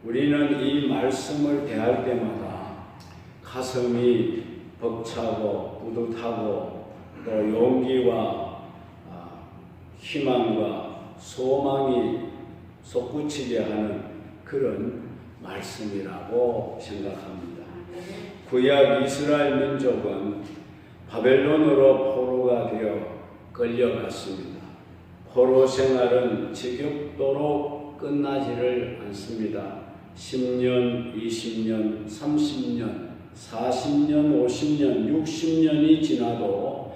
우리는 이 말씀을 대할 때마다 가슴이 벅차고 뿌듯하고 또 용기와 희망과 소망이 솟구치게 하는 그런 말씀이라고 생각합니다. 구약 이스라엘 민족은 바벨론으로 포로가 되어 끌려갔습니다. 포로 생활은 지겹도록 끝나지를 않습니다. 10년, 20년, 30년, 40년, 50년, 60년이 지나도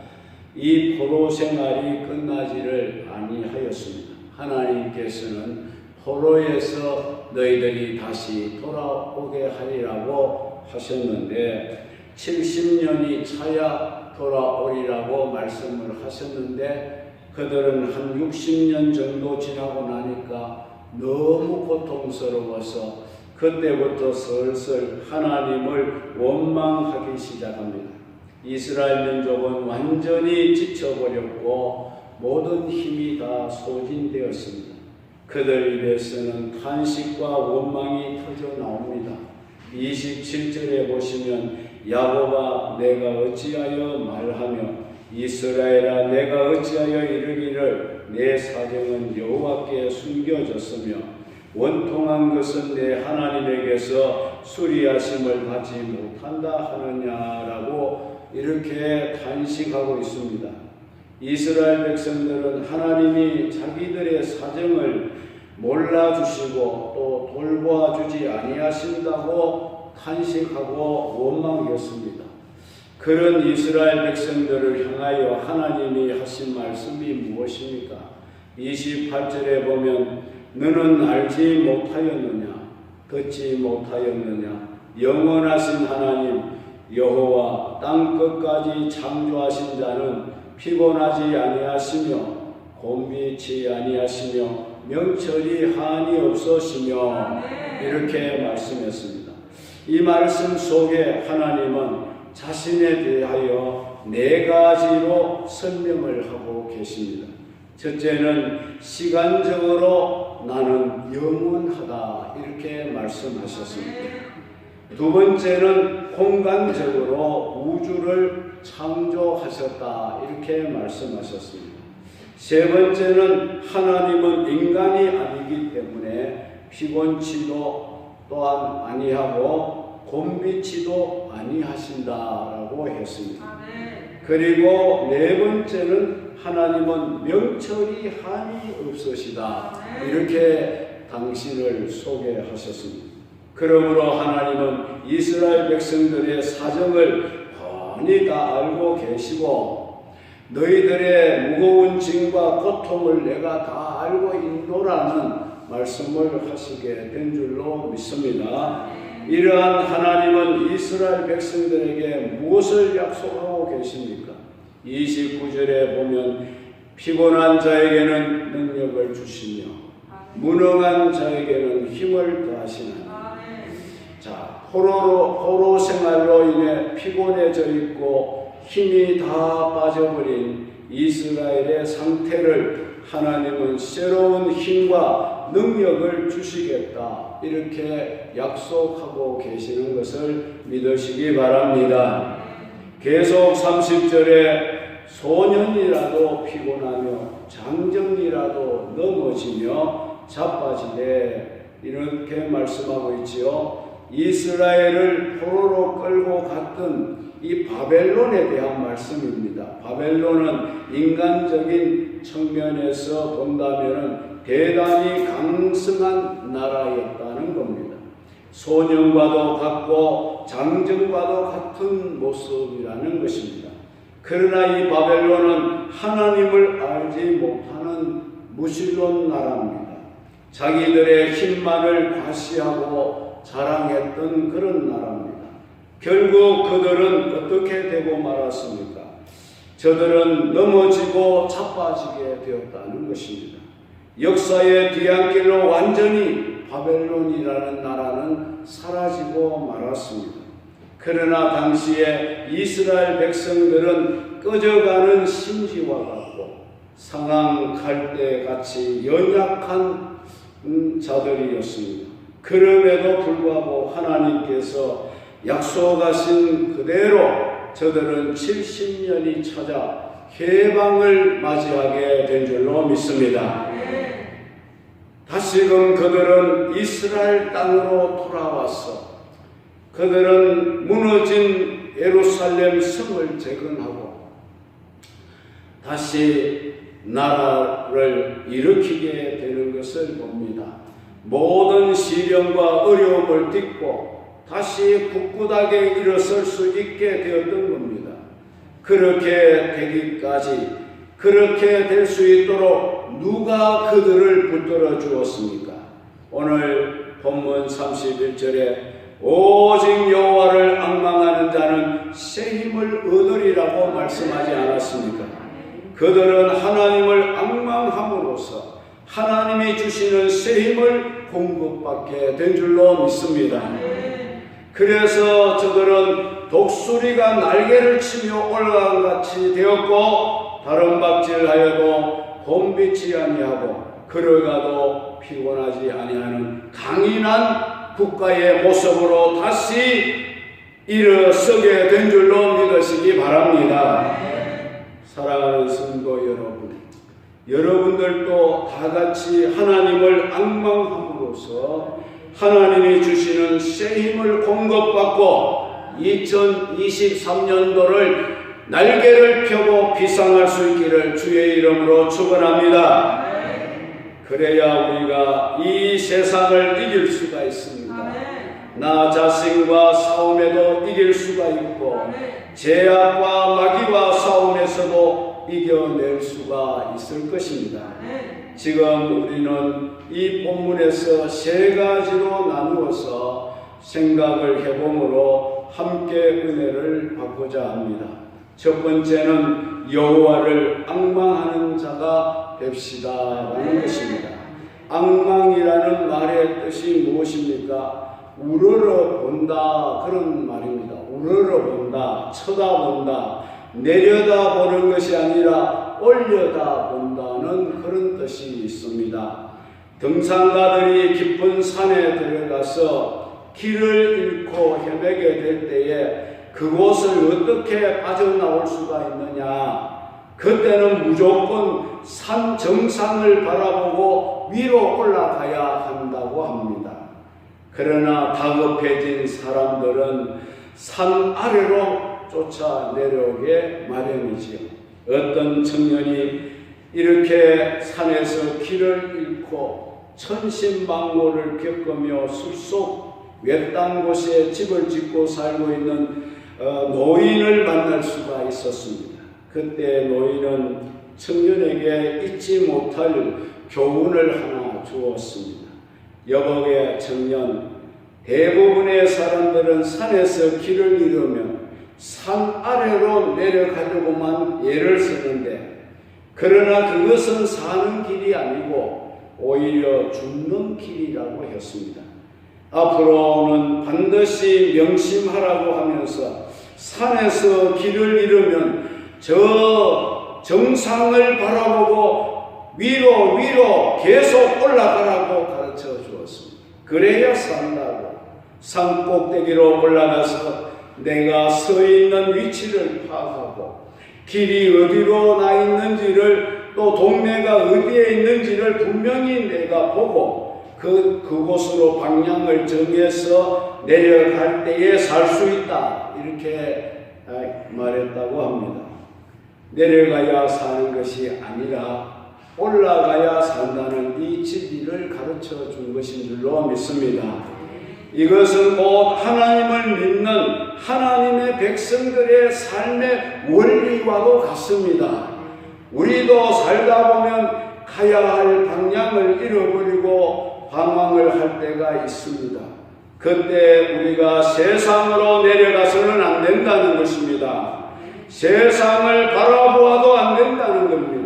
이 포로 생활이 끝나지를 아니하였습니다. 하나님께서는 포로에서 너희들이 다시 돌아오게 하리라고 하셨는데 70년이 차야 돌아오리라고 말씀을 하셨는데 그들은 한 60년 정도 지나고 나니까 너무 고통스러워서 그때부터 슬슬 하나님을 원망하기 시작합니다. 이스라엘 민족은 완전히 지쳐버렸고 모든 힘이 다 소진되었습니다. 그들 입에서는 탄식과 원망이 터져 나옵니다. 27절에 보시면 야곱아 내가 어찌하여 말하며 이스라엘아 내가 어찌하여 이르기를 내 사정은 여호와께 숨겨졌으며 원통한 것은 내 하나님에게서 수리하심을 받지 못한다 하느냐라고 이렇게 탄식하고 있습니다. 이스라엘 백성들은 하나님이 자기들의 사정을 몰라주시고 또 돌보아주지 아니하신다고 탄식하고 원망했습니다. 그런 이스라엘 백성들을 향하여 하나님이 하신 말씀이 무엇입니까? 28절에 보면 너는 알지 못하였느냐 듣지 못하였느냐 영원하신 하나님 여호와 땅끝까지 창조하신 자는 피곤하지 아니하시며 곤비치 아니하시며 명철이 한이 없으시며 이렇게 말씀했습니다. 이 말씀 속에 하나님은 자신에 대하여 네 가지로 설명을 하고 계십니다. 첫째는 시간적으로 나는 영원하다 이렇게 말씀하셨습니다. 두 번째는 공간적으로 우주를 창조하셨다 이렇게 말씀하셨습니다. 세 번째는 하나님은 인간이 아니기 때문에 피곤치도 또한 아니하고 곤비치도 아니하신다라고 했습니다. 그리고 네 번째는 하나님은 명철이 한이 없으시다 이렇게 당신을 소개하셨습니다. 그러므로 하나님은 이스라엘 백성들의 사정을 훤히 다 알고 계시고 너희들의 무거운 짐과 고통을 내가 다 알고 있노라는 말씀을 하시게 된 줄로 믿습니다. 이러한 하나님은 이스라엘 백성들에게 무엇을 약속하고 계십니까? 29절에 보면 피곤한 자에게는 능력을 주시며 무능한 자에게는 힘을 더하시나니 자, 포로 생활로 인해 피곤해져 있고 힘이 다 빠져버린 이스라엘의 상태를 하나님은 새로운 힘과 능력을 주시겠다 이렇게 약속하고 계시는 것을 믿으시기 바랍니다. 계속 30절에 소년이라도 피곤하며 장정이라도 넘어지며 자빠지되 이렇게 말씀하고 있지요. 이스라엘을 포로로 끌고 갔던 이 바벨론에 대한 말씀입니다. 바벨론은 인간적인 측면에서 본다면 대단히 강성한 나라였다는 겁니다. 소년과도 같고 장정과도 같은 모습이라는 것입니다. 그러나 이 바벨론은 하나님을 알지 못하는 무신론 나라입니다. 자기들의 힘만을 과시하고 자랑했던 그런 나라입니다. 결국 그들은 어떻게 되고 말았습니까? 저들은 넘어지고 자빠지게 되었다는 것입니다. 역사의 뒤안길로 완전히 바벨론이라는 나라는 사라지고 말았습니다. 그러나 당시에 이스라엘 백성들은 꺼져가는 심지와 같고 상한 갈대같이 연약한 자들이었습니다. 그럼에도 불구하고 하나님께서 약속하신 그대로 저들은 70년이 찾아 해방을 맞이하게 된 줄로 믿습니다. 다시금 그들은 이스라엘 땅으로 돌아와서 그들은 무너진 예루살렘 성을 재건하고 다시 나라를 일으키게 되는 것을 봅니다. 모든 시련과 어려움을 딛고 다시 굳굳하게 일어설 수 있게 되었던 겁니다. 그렇게 되기까지, 그렇게 될 수 있도록 누가 그들을 붙들어 주었습니까? 오늘 본문 31절에 오직 여호와를 앙망하는 자는 새 힘을 얻으리라고 말씀하지 않았습니까? 그들은 하나님을 앙망함으로써 하나님이 주시는 새 힘을 공급받게 된 줄로 믿습니다. 그래서 저들은 독수리가 날개를 치며 올라간 같이 되었고 다른 박질하여도 봄비치 아니하고 걸어가도 피곤하지 아니하는 강인한 국가의 모습으로 다시 일어서게 된 줄로 믿으시기 바랍니다. 사랑하는 성도 여러분, 여러분들도 다 같이 하나님을 앙망함으로써 하나님이 주시는 새 힘을 공급받고 2023년도를 날개를 펴고 비상할 수 있기를 주의 이름으로 축원합니다. 그래야 우리가 이 세상을 이길 수가 있습니다. 나 자신과 싸움에도 이길 수가 있고 죄악과 마귀와 싸움에서도 이겨낼 수가 있을 것입니다. 지금 우리는 이 본문에서 세 가지로 나누어서 생각을 해봄으로 함께 은혜를 받고자 합니다. 첫 번째는 여호와를 앙망하는 자가 됩시다라는 것입니다. 앙망이라는 말의 뜻이 무엇입니까? 우러러 본다, 그런 말입니다. 우러러 본다, 쳐다본다, 내려다보는 것이 아니라 올려다본다는 그런 뜻이 있습니다. 등산가들이 깊은 산에 들어가서 길을 잃고 헤매게 될 때에 그곳을 어떻게 빠져나올 수가 있느냐? 그때는 무조건 산 정상을 바라보고 위로 올라가야 한다고 합니다. 그러나 다급해진 사람들은 산 아래로 쫓아 내려오게 마련이지요. 어떤 청년이 이렇게 산에서 길을 잃고 천신만고를 겪으며 숲속 외딴 곳에 집을 짓고 살고 있는 노인을 만날 수가 있었습니다. 그때 노인은 청년에게 잊지 못할 교훈을 하나 주었습니다. 여보게 청년, 대부분의 사람들은 산에서 길을 잃으면 산 아래로 내려가려고만 애를 쓰는데, 그러나 그것은 사는 길이 아니고 오히려 죽는 길이라고 했습니다. 앞으로는 반드시 명심하라고 하면서 산에서 길을 잃으면 저 정상을 바라보고 위로 계속 올라가라고 가르쳐 주었습니다. 그래야 산다고. 산 꼭대기로 올라가서 내가 서 있는 위치를 파악하고 길이 어디로 나 있는지를, 또 동네가 어디에 있는지를 분명히 내가 보고 그곳으로 방향을 정해서 내려갈 때에 살 수 있다, 이렇게 말했다고 합니다. 내려가야 사는 것이 아니라 올라가야 산다는 이 진리를 가르쳐 준 것인 줄로 믿습니다. 이것은 곧 하나님을 믿는 하나님의 백성들의 삶의 원리와도 같습니다. 우리도 살다 보면 가야 할 방향을 잃어버리고 방황을 할 때가 있습니다. 그때 우리가 세상으로 내려가서는 안 된다는 것입니다. 세상을 바라보아도 안 된다는 겁니다.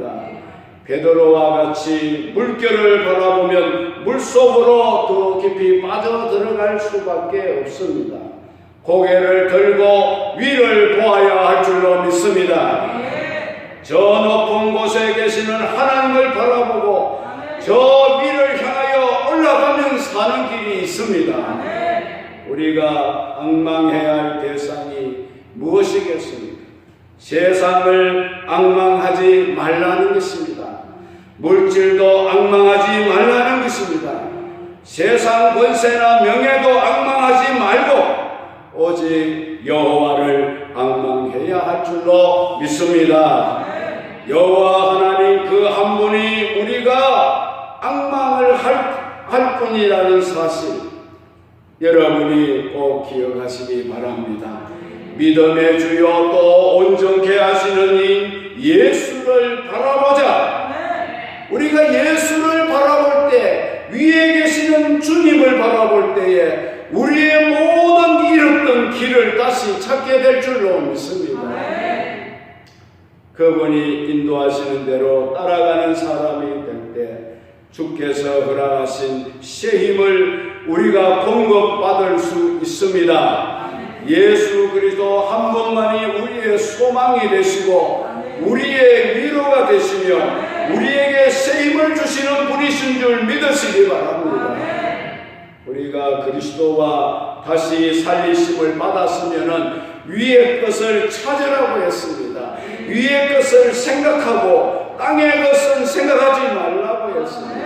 베드로와 같이 물결을 바라보면 물속으로 더 깊이 빠져 들어갈 수밖에 없습니다. 고개를 들고 위를 보아야 할 줄로 믿습니다. 저 높은 곳에 계시는 하나님을 바라보고 저 위를 향하여 올라가면 가는 길이 있습니다. 우리가 앙망해야 할 대상이 무엇이겠습니까? 세상을 앙망하지 말라는 것입니다. 물질도 앙망하지 말라는 것입니다. 세상 권세나 명예도 앙망하지 말고 오직 여호와를 앙망해야 할 줄로 믿습니다. 여호와 하나님 그 한 분이 우리가 앙망을 할 뿐이라는 사실 여러분이 꼭 기억하시기 바랍니다. 믿음의 주요 또 온전케 하시는 이 예수를 바라보자. 우리가 예수를 바라볼 때, 위에 계시는 주님을 바라볼 때에 우리의 모든 잃었던 길을 다시 찾게 될 줄로 믿습니다. 그분이 인도하시는 대로 따라가는 사람이 될 때 주께서 허락하신 새 힘을 우리가 공급받을 수 있습니다. 예수 그리스도 한 분만이 우리의 소망이 되시고 우리의 위로가 되시며 우리에게 새 힘을 주시는 분이신 줄 믿으시기 바랍니다. 우리가 그리스도와 다시 살리심을 받았으면 위의 것을 찾으라고 했습니다. 위의 것을 생각하고 땅의 것은 생각하지 말라고 했습니다.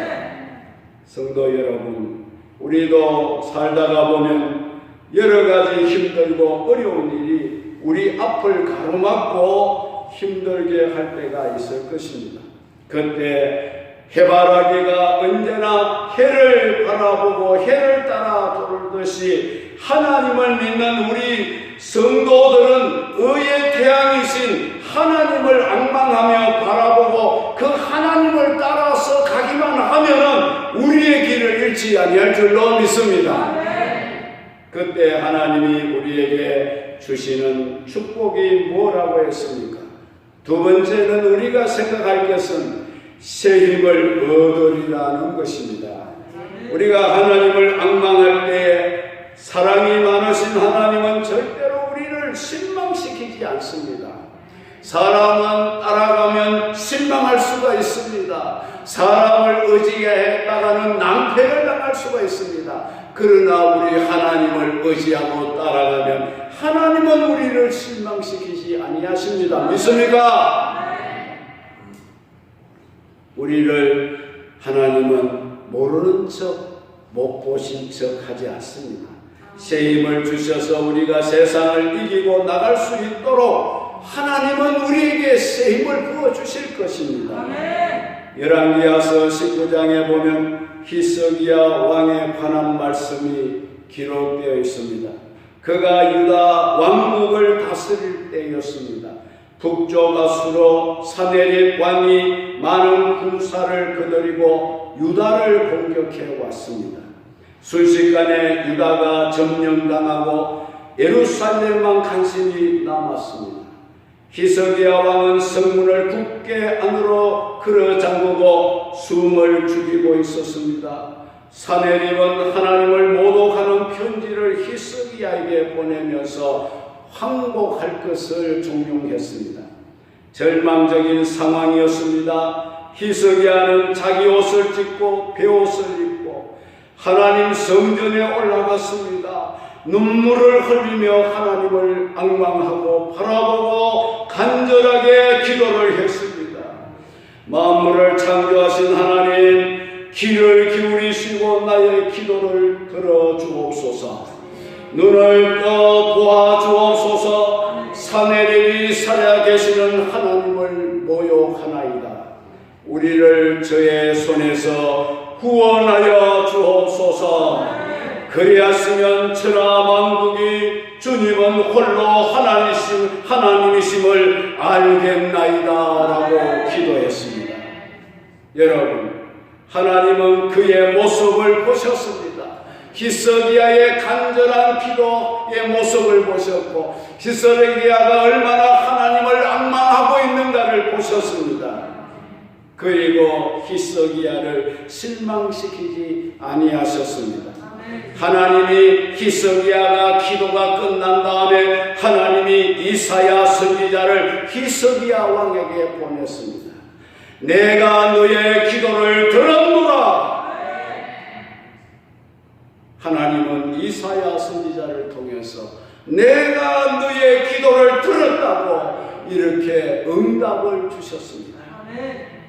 성도 여러분, 우리도 살다가 보면 여러 가지 힘들고 어려운 일이 우리 앞을 가로막고 힘들게 할 때가 있을 것입니다. 그때 해바라기가 언제나 해를 바라보고 해를 따라 돌듯이 하나님을 믿는 우리 성도들은 의의 태양이신 하나님을 앙망하며 바라보고 그 하나님을 따라서 가기만 하면은 우리의 길을 잃지 아니할 줄로 믿습니다. 그때 하나님이 우리에게 주시는 축복이 뭐라고 했습니까? 두 번째는 우리가 생각할 것은 새 힘을 얻으리라는 것입니다. 우리가 하나님을 앙망할 때 사랑이 많으신 하나님은 절대로 우리를 실망시키지 않습니다. 사람은 따라가면 실망할 수가 있습니다. 사람을 의지했다가는 낭패를 당할 수가 있습니다. 그러나 우리 하나님을 의지하고 따라가면 하나님은 우리를 실망시키지 아니하십니다. 믿습니까? 우리를 하나님은 모르는 척, 못 보신 척 하지 않습니다. 새 힘을 주셔서 우리가 세상을 이기고 나갈 수 있도록 하나님은 우리에게 새 힘을 부어주실 것입니다. 열왕기하서 19장에 보면 히스기야 왕에 관한 말씀이 기록되어 있습니다. 그가 유다 왕국을 다스릴 때였습니다. 북쪽 아수로 사네립 왕이 많은 군사를 거느리고 유다를 공격해 왔습니다. 순식간에 유다가 점령당하고 예루살렘만 간신히 남았습니다. 히스기야 왕은 성문을 굳게 안으로 걸어 잠그고 숨을 죽이고 있었습니다. 사네립은 하나님을 모독하는 편지를 히스기야에게 보내면서 항복할 것을 종용했습니다. 절망적인 상황이었습니다. 히스기야는 자기 옷을 찢고 베옷을 입고 하나님 성전에 올라갔습니다. 눈물을 흘리며 하나님을 앙망하고 바라보고 간절하게 기도를 했습니다. 만물을 창조하신 하나님, 귀를 기울이시고 나의 기도를 들어주옵소서. 눈을 떠 보아주옵소서. 사내립이 살아계시는 하나님을 모욕하나이다. 우리를 저의 손에서 구원하여 주옵소서. 그리하시면 천하 만국이 주님은 홀로 하나님이심을 알겠나이다 라고 기도했습니다. 여러분, 하나님은 그의 모습을 보셨습니다. 히스기야의 간절한 기도의 모습을 보셨고 히스기야가 얼마나 하나님을 앙망하고 있는가를 보셨습니다. 그리고 히스기야를 실망시키지 아니하셨습니다. 하나님이 히스기야가 기도가 끝난 다음에 하나님이 이사야 선지자를 히스기야 왕에게 보냈습니다. 내가 너의 기도를 들었노라. 내가 너의 기도를 들었다고 이렇게 응답을 주셨습니다.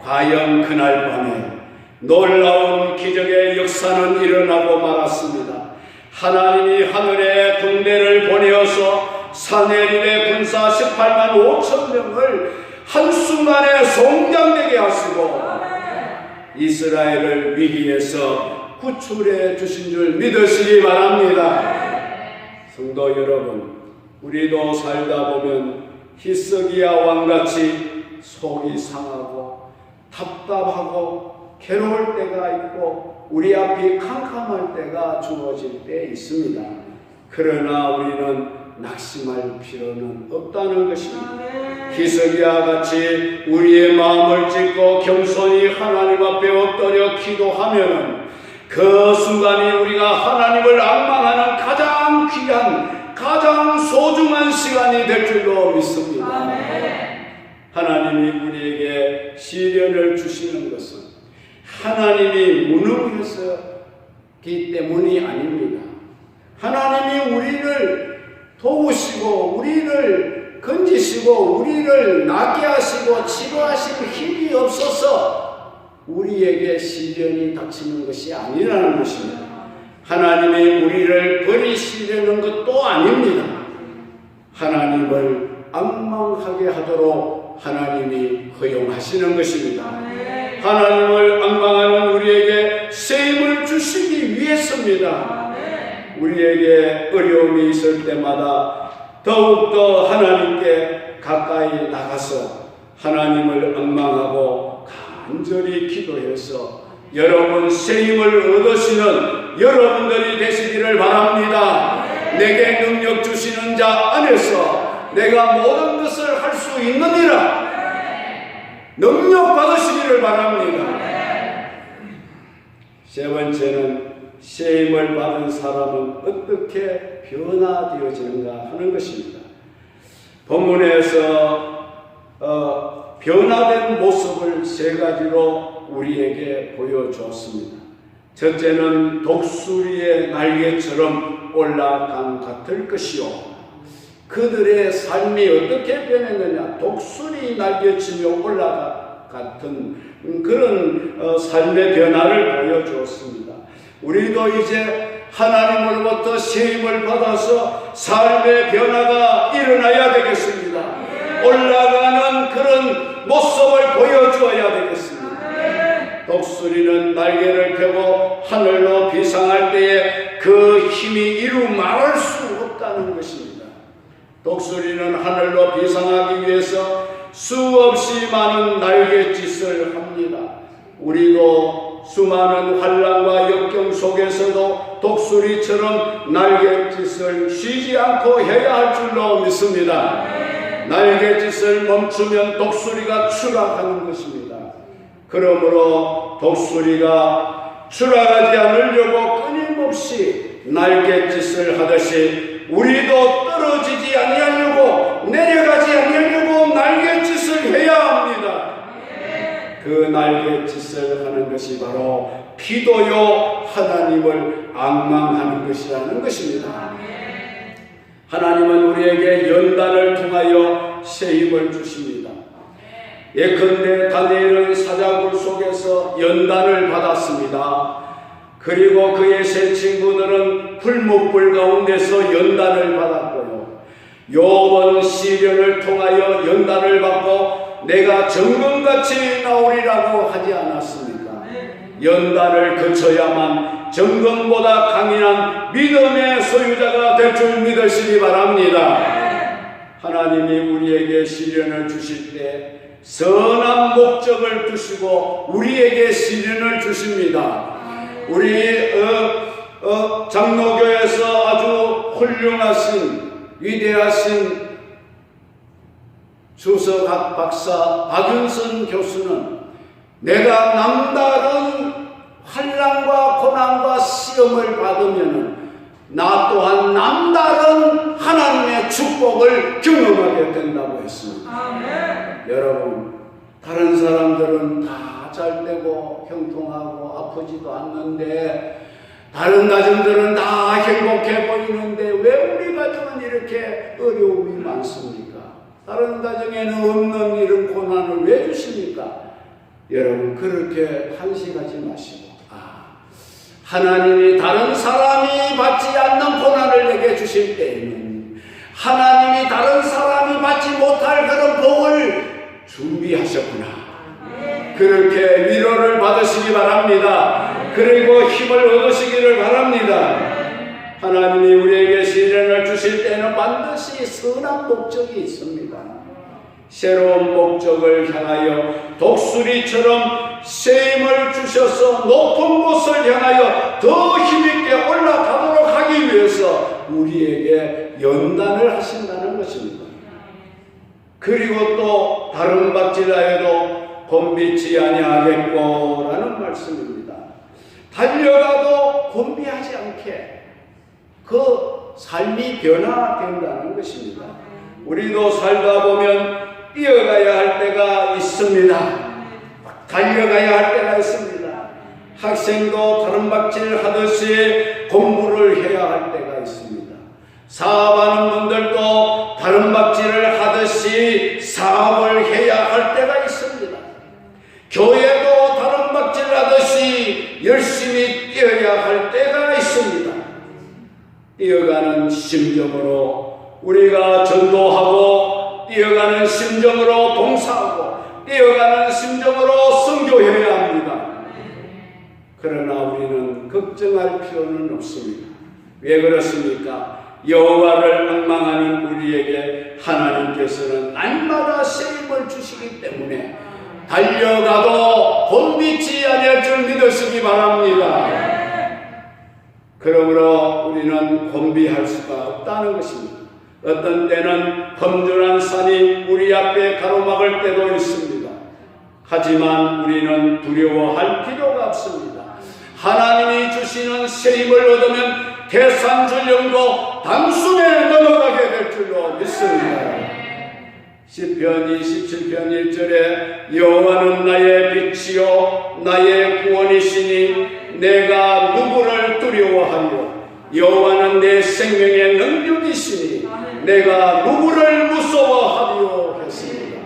과연 그날 밤에 놀라운 기적의 역사는 일어나고 말았습니다. 하나님이 하늘에 군대를 보내어서 사내립의 군사 18만 5천 명을 한순간에 송장되게 하시고 이스라엘을 위기에서 구출해 주신 줄 믿으시기 바랍니다. 성도 여러분, 우리도 살다 보면 히스기야 왕같이 속이 상하고 답답하고 괴로울 때가 있고 우리 앞이 캄캄할 때가 주어질 때 있습니다. 그러나 우리는 낙심할 필요는 없다는 것입니다. 히스기야 같이 우리의 마음을 찢고 겸손히 하나님 앞에 엎드려 기도하면 그 순간이 우리가 하나님을 앙망하는 가장 귀한 가장 소중한 시간이 될 줄로 믿습니다. 하나님이 우리에게 시련을 주시는 것은 하나님이 무능해서기 때문이 아닙니다. 하나님이 우리를 도우시고 우리를 건지시고 우리를 낫게 하시고 치료하실 힘이 없어서 우리에게 시련이 닥치는 것이 아니라는 것입니다. 하나님이 우리를 버리시려는 것도 아닙니다. 하나님을 앙망하게 하도록 하나님이 허용하시는 것입니다. 하나님을 앙망하는 우리에게 세임을 주시기 위해서입니다. 우리에게 어려움이 있을 때마다 더욱더 하나님께 가까이 나가서 하나님을 앙망하고 간절히 기도해서 여러분 세임을 얻으시는 여러분들이 되시기를 바랍니다. 내게 능력 주시는 자 안에서 내가 모든 것을 할 수 있느니라 능력 받으시기를 바랍니다. 세 번째는 세임을 받은 사람은 어떻게 변화되어지는가 하는 것입니다. 본문에서 변화된 모습을 세 가지로 우리에게 보여주었습니다. 첫째는 독수리의 날개처럼 올라간 같을 것이요. 그들의 삶이 어떻게 변했느냐? 독수리 날개치며 올라간 그런 삶의 변화를 보여주었습니다. 우리도 이제 하나님으로부터 세임을 받아서 삶의 변화가 일어나야 되겠습니다. 올라가는 그런 모습을 보여주어야 되겠습니다. 독수리는 날개를 펴고 하늘로 비상할 때에 그 힘이 이루 말할 수 없다는 것입니다. 독수리는 하늘로 비상하기 위해서 수없이 많은 날갯짓을 합니다. 우리도 수많은 환난과 역경 속에서도 독수리처럼 날갯짓을 쉬지 않고 해야 할 줄로 믿습니다. 날갯짓을 멈추면 독수리가 추락하는 것입니다. 그러므로 독수리가 추락하지 않으려고 끊임없이 날갯짓을 하듯이 우리도 떨어지지 아니하려고 내려가지 아니하려고 날갯짓을 해야 합니다. 그 날갯짓을 하는 것이 바로 기도요 하나님을 앙망하는 것이라는 것입니다. 하나님은 우리에게 연단을 통하여 세임을 주십니다. 예컨대 다니엘은 사자굴 속에서 연단을 받았습니다. 그리고 그의 세 친구들은 풀목불 가운데서 연단을 받았고요. 욥은 시련을 통하여 연단을 받고 내가 정금같이 나오리라고 하지 않았습니까? 연단을 거쳐야만 정금보다 강인한 믿음의 소유자가 될 줄 믿으시기 바랍니다. 하나님이 우리에게 시련을 주실 때 선한 목적을 두시고 우리에게 시련을 주십니다. 우리 장로교에서 아주 훌륭하신 위대하신 주석학 박사 박윤선 교수는 내가 남다른 환난과 고난과 시험을 받으면 나 또한 남다른 하나님의 축복을 경험하게 된다고 했습니다. 여러분, 다른 사람들은 다 잘 되고 형통하고 아프지도 않는데 다른 가정들은 다 행복해 보이는데 왜 우리 가정은 이렇게 어려움이 많습니까? 다른 가정에는 없는 이런 고난을 왜 주십니까? 여러분, 그렇게 한심하지 마시고, 하나님이 다른 사람이 받지 않는 고난을 내게 주실 때에는 하나님이 다른 사람이 받지 못할 그런 복을 준비하셨구나. 그렇게 위로를 받으시기 바랍니다. 그리고 힘을 얻으시기를 바랍니다. 하나님이 우리에게 시련을 주실 때는 반드시 선한 목적이 있습니다. 새로운 목적을 향하여 독수리처럼 셈을 주셔서 높은 곳을 향하여 더 힘있게 올라가도록 하기 위해서 우리에게 연단을 하신다는 것입니다. 그리고 또 다른 박질하여도 곤비치 아니하겠고라는 말씀입니다. 달려가도 곤비하지 않게 그 삶이 변화된다는 것입니다. 우리도 살다 보면 뛰어가야 할 때가 있습니다. 달려가야 할 때가 있습니다. 학생도 다른 박질 하듯이 공부를 해야 할 때가 있습니다. 사업하는 분들도 다른 박질을 하듯이 사업을 해야 할 때가 있습니다. 교회도 다른 박질 하듯이 열심히 뛰어야 할 때가 있습니다. 뛰어가는 심정으로 우리가 전도하고, 뛰어가는 심정으로 봉사하고, 뛰어가는 심정으로 선교해야 합니다. 그러나 우리는 걱정할 필요는 없습니다. 왜 그렇습니까? 여호와를 앙망하는 우리에게 하나님께서는 날마다 세임을 주시기 때문에 달려가도 곤비치 아니할 줄 믿으시기 바랍니다. 그러므로 우리는 곤비할 수가 없다는 것입니다. 어떤 때는 험준한 산이 우리 앞에 가로막을 때도 있습니다. 하지만 우리는 두려워할 필요가 없습니다. 하나님이 주시는 세임을 얻으면 대산전령도 단숨에 넘어가게 될 줄로 믿습니다. 시편 27편 1절에 여호와는 나의 빛이요 나의 구원이시니 내가 누구를 두려워하며, 여호와는 내 생명의 능력이시니 내가 누구를 무서워하리요 했습니다.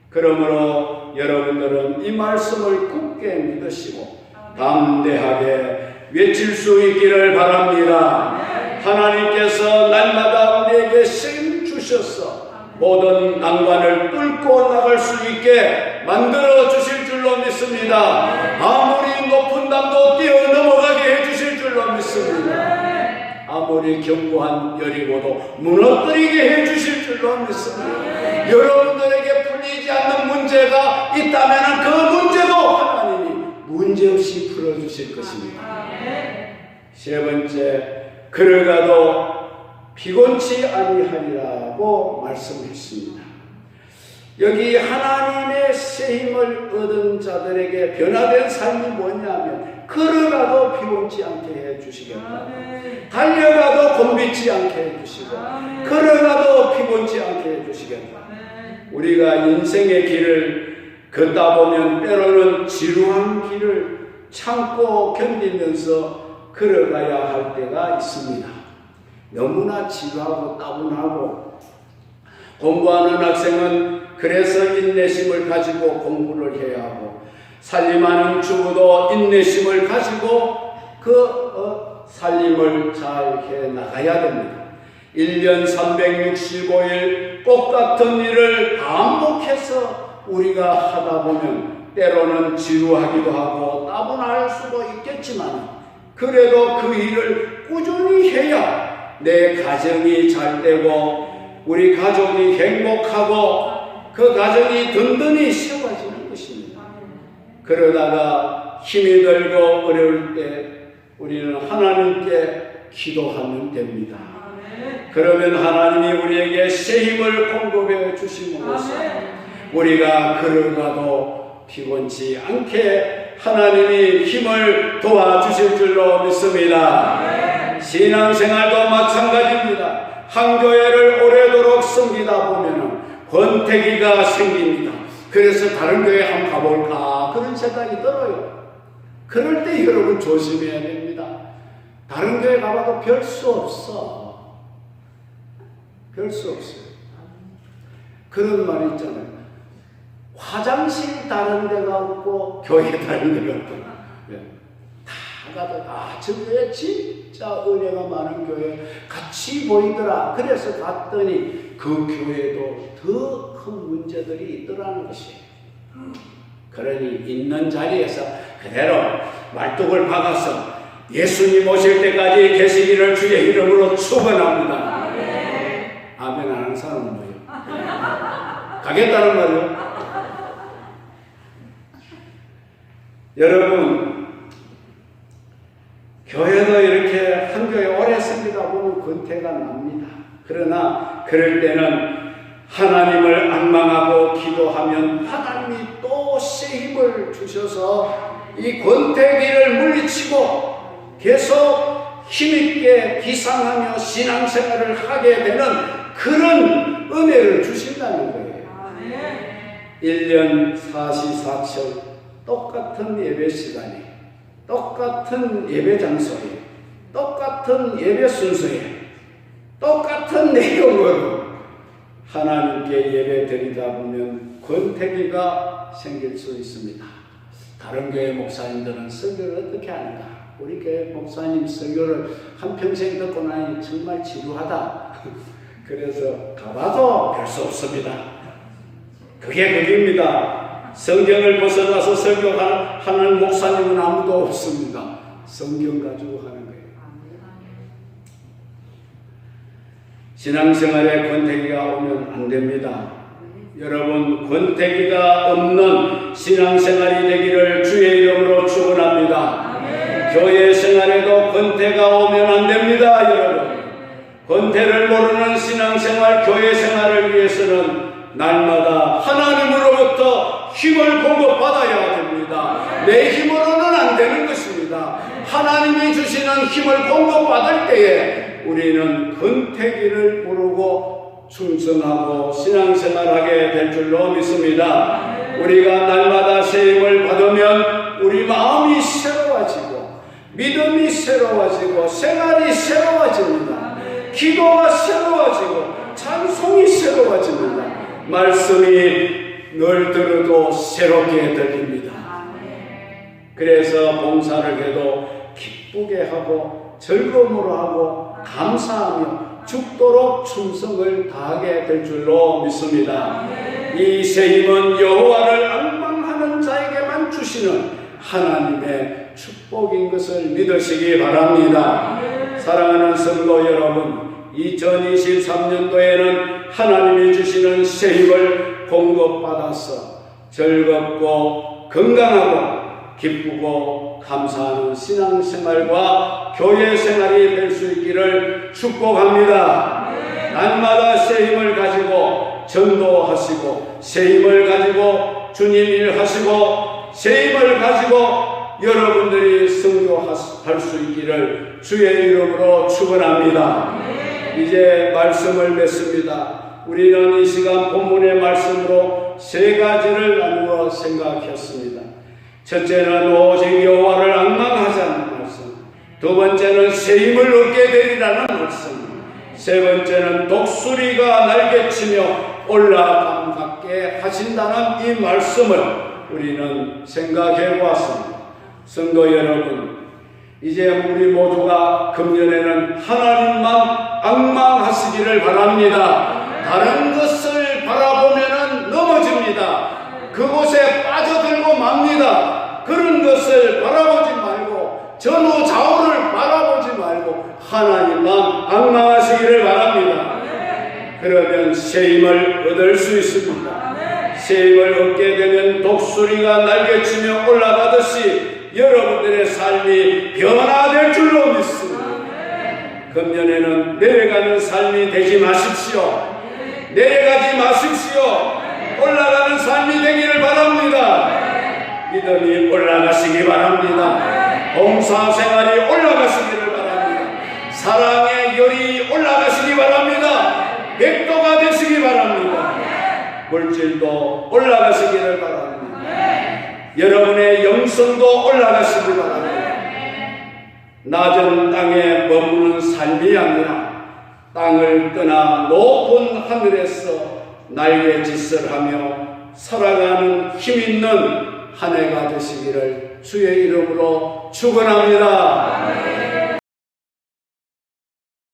그러므로 여러분들은 이 말씀을 굳게 믿으시고 담대하게 외칠 수 있기를 바랍니다. 하나님께서 날마다 우리에게 셈 주셔서 모든 난관을 뚫고 나갈 수 있게 만들어 주실 줄로 믿습니다. 아무리 높은 담도 뛰어넘어가게 해주실 줄로 믿습니다. 아무리 견고한 여리고도 무너뜨리게 해주실 줄로 믿습니다. 여러분들에게 풀리지 않는 문제가 있다면 그 문제도 하나님이 문제없이 풀어주실 것입니다. 세 번째, 걸어가도 피곤치 아니하리라고 말씀했습니다. 여기 하나님의 세임을 얻은 자들에게 변화된 삶이 뭐냐면 걸어가도 피곤치 않게 해주시겠다. 달려가도 곤비치 않게 해주시고 걸어가도 피곤치 않게 해주시겠다. 우리가 인생의 길을 걷다 보면 때로는 지루한 길을 참고 견디면서 걸어가야 할 때가 있습니다. 너무나 지루하고 따분하고, 공부하는 학생은 그래서 인내심을 가지고 공부를 해야 하고, 살림하는 주부도 인내심을 가지고 그 살림을 잘 해 나가야 됩니다. 1년 365일 똑같은 일을 반복해서 우리가 하다 보면 때로는 지루하기도 하고 따분할 수도 있겠지만, 그래도 그 일을 꾸준히 해야 내 가정이 잘 되고 우리 가족이 행복하고 그 가정이 든든히 세워지는 것입니다. 그러다가 힘이 들고 어려울 때 우리는 하나님께 기도하면 됩니다. 그러면 하나님이 우리에게 새 힘을 공급해 주심으로써 우리가 걸어가도 피곤치 않게 하나님이 힘을 도와주실 줄로 믿습니다. 신앙생활도 마찬가지입니다. 한 교회를 오래도록 섬기다 보면 권태기가 생깁니다. 그래서 다른 교회 한번 가볼까 그런 생각이 들어요. 그럴 때 여러분 조심해야 됩니다. 다른 교회 가봐도 별 수 없어. 별 수 없어요. 그런 말이 있잖아요. 화장실 다른 데가 없고 교회 다른 데가 없고. 다 가도 저 교회 진짜 은혜가 많은 교회 같이 보이더라. 그래서 갔더니 그 교회도 더 큰 문제들이 있더라는 것이에요. 그러니 있는 자리에서 그대로 말뚝을 박아서 예수님 오실 때까지 계시기를 주의 이름으로 축원합니다. 아멘 안 하는 사람은 뭐예요? 가겠다는 말이요? 여러분, 교회도 이렇게 한 교회 오래 씁니다 보면 권태가 납니다. 그러나 그럴 때는 하나님을 앙망하고 기도하면 하나님이 또 새 힘을 주셔서 이 권태기를 물리치고 계속 힘있게 기상하며 신앙생활을 하게 되는 그런 은혜를 주신다는 거예요. 1년 사시사철 똑같은 예배 시간에, 똑같은 예배 장소에, 똑같은 예배 순서에, 똑같은 내용으로 하나님께 예배 드리다 보면 권태기가 생길 수 있습니다. 다른 교회 목사님들은 설교를 어떻게 하는가? 우리 교회 목사님 설교를 한평생 듣고 나니 정말 지루하다. 그래서 가봐도 별 수 없습니다. 그게 그입니다. 성경을 벗어나서 설교하는 목사님은 아무도 없습니다. 성경 가지고 하는 거예요. 신앙생활에 권태기가 오면 안 됩니다. 여러분, 권태기가 없는 신앙생활이 되기를 주의 이름으로 축원합니다. 교회 생활에도 권태가 오면 안 됩니다. 여러분, 권태를 모르는 신앙생활, 교회 생활을 위해서는 날마다 하나님으로부터 힘을 공급받아야 됩니다. 내 힘으로는 안 되는 것입니다. 하나님이 주시는 힘을 공급받을 때에 우리는 권태기를 모르고 충성하고 신앙생활하게 될 줄로 믿습니다. 우리가 날마다 새 힘을 받으면 우리 마음이 새로워지고 믿음이 새로워지고 생활이 새로워집니다. 기도가 새로워지고 찬송이 새로워집니다. 말씀이 늘 들어도 새롭게 들립니다. 그래서 봉사를 해도 기쁘게 하고 즐거움으로 하고 감사하며 죽도록 충성을 다하게 될 줄로 믿습니다. 이 새 힘은 여호와를 앙망하는 자에게만 주시는 하나님의 축복인 것을 믿으시기 바랍니다. 사랑하는 성도 여러분, 2023년도에는 하나님이 주시는 새 힘을 공급받아서 즐겁고 건강하고 기쁘고 감사하는 신앙생활과 교회생활이 될 수 있기를 축복합니다. 날마다 새 힘을 가지고 전도하시고 새 힘을 가지고 주님 일하시고 새 힘을 가지고 여러분들이 선교할 수 있기를 주의 이름으로 축원합니다. 이제 말씀을 맺습니다. 우리는 이 시간 본문의 말씀으로 세 가지를 나누어 생각했습니다. 첫째는 오직 여호와를 앙망하자는 말씀, 두 번째는 새 힘을 얻게 되리라는 말씀, 세 번째는 독수리가 날개치며 올라감 같게 하신다는 이 말씀을 우리는 생각해 보았습니다. 성도 여러분, 이제 우리 모두가 금년에는 하나님만 앙망하시기를 바랍니다. 다른 것을 바라보면 넘어집니다. 그곳에 빠져들고 맙니다. 그런 것을 바라보지 말고 전후 좌우를 바라보지 말고 하나님만 앙망하시기를 바랍니다. 그러면 새 힘을 얻을 수 있습니다. 새 힘을 얻게 되면 독수리가 날개치며 올라가듯이 여러분들의 삶이 변화될 줄로 믿습니다. 금년에는 내려가는 삶이 되지 마십시오. 내려가지 마십시오. 올라가는 삶이 되기를 바랍니다. 믿음이 올라가시기 바랍니다. 봉사생활이 올라가시기를 바랍니다. 사랑의 열이 올라가시기 바랍니다. 백도가 되시기 바랍니다. 물질도 올라가시기를 바랍니다. 여러분의 영성 음성도 올라가시기 바랍니다. 낮은 땅에 머무는 삶이 아니라 땅을 떠나 높은 하늘에서 날개짓을 하며 살아가는 힘있는 한 해가 되시기를 주의 이름으로 축원합니다.